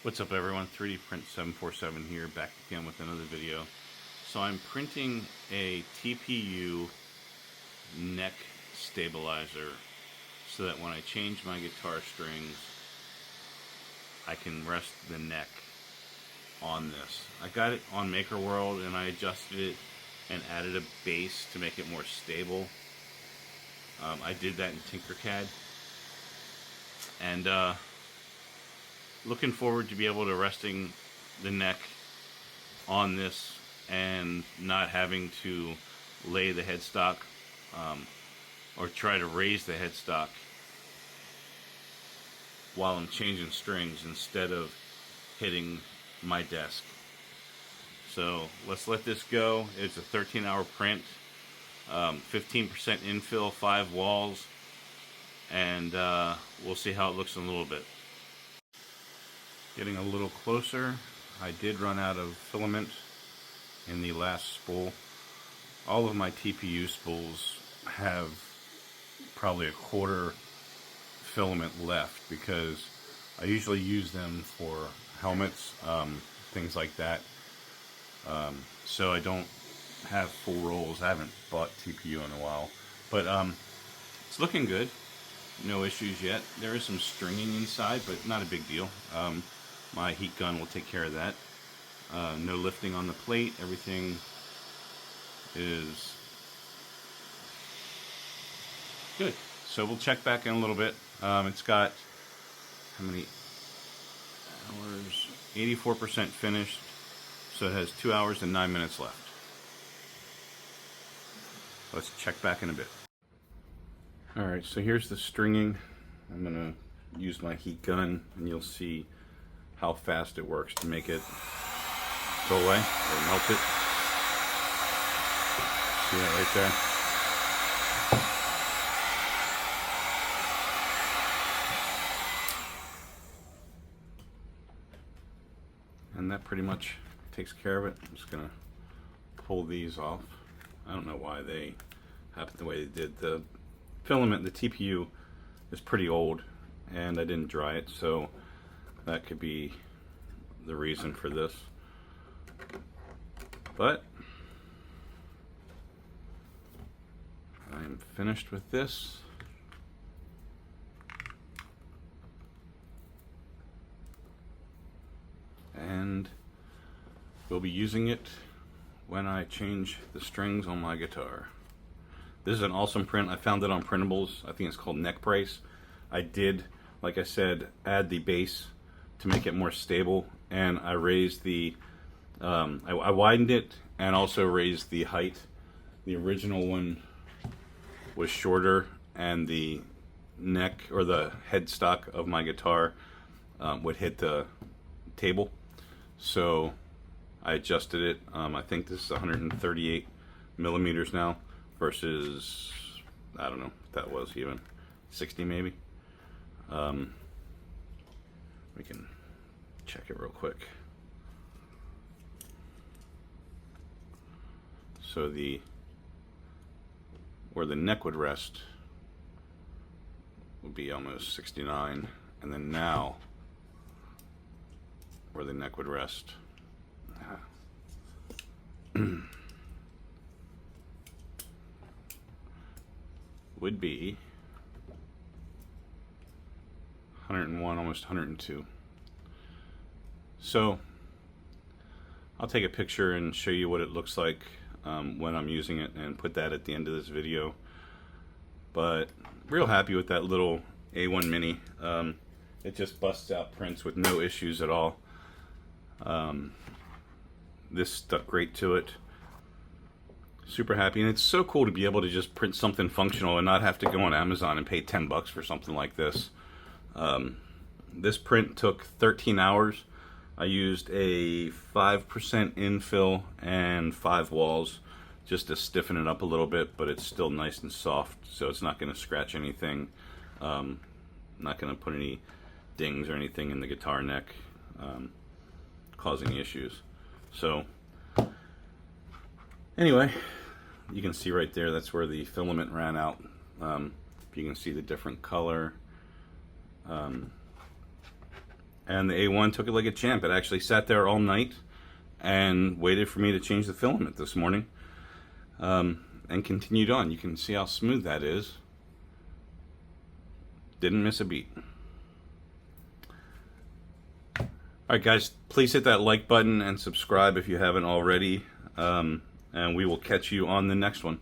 What's up everyone, 3D Print 747 here, back again with another video. So I'm printing a TPU neck stabilizer so that when I change my guitar strings, I can rest the neck on this. I got it on Maker World and I adjusted it and added a base to make it more stable. I did that in Tinkercad. And looking forward to be able to resting the neck on this and not having to lay the headstock or try to raise the headstock while I'm changing strings instead of hitting my desk. So let's let this go. It's a 13-hour print, 15% infill, 5 walls, and we'll see how it looks in a little bit. Getting a little closer, I did run out of filament in the last spool. All of my TPU spools have probably a quarter filament left because I usually use them for helmets, things like that. So I don't have full rolls. I haven't bought TPU in a while, but it's looking good. No issues yet. There is some stringing inside, but not a big deal. My heat gun will take care of that. No lifting on the plate. Everything is good. So we'll check back in a little bit. It's got how many hours? 84% finished. So it has 2 hours and 9 minutes left. Let's check back in a bit. Alright, so here's the stringing. I'm going to use my heat gun and you'll see how fast it works to make it go away or melt it. See that right there? And that pretty much takes care of it. I'm just gonna pull these off. I don't know why they happened the way they did. The filament, the TPU, is pretty old and I didn't dry it, so that could be the reason for this. But I'm finished with this. And we'll be using it when I change the strings on my guitar. This is an awesome print. I found it on Printables. I think it's called Neck Brace. I did, like I said, add the base to make it more stable, and I raised the I widened it and also raised the height. The original one was shorter and the neck or the headstock of my guitar would hit the table, so I adjusted it. I think this is 138 millimeters now versus, I don't know if that was even 60 maybe. We can check it real quick. So where the neck would rest would be almost 69, and then now where the neck would rest would be 101, almost 102. So I'll take a picture and show you what it looks like when I'm using it and put that at the end of this video. But real happy with that little A1 Mini. It just busts out prints with no issues at all. This stuck great to it. Super happy, and it's so cool to be able to just print something functional and not have to go on Amazon and pay 10 bucks for something like this. This print took 13 hours. I used a 5% infill and 5 walls just to stiffen it up a little bit, but it's still nice and soft, so it's not going to scratch anything. Not going to put any dings or anything in the guitar neck, causing issues. So anyway, you can see right there, that's where the filament ran out. You can see the different color. And the A1 took it like a champ. It actually sat there all night and waited for me to change the filament this morning, and continued on. You can see how smooth that is. Didn't miss a beat. Alright guys, please hit that like button and subscribe if you haven't already, and we will catch you on the next one.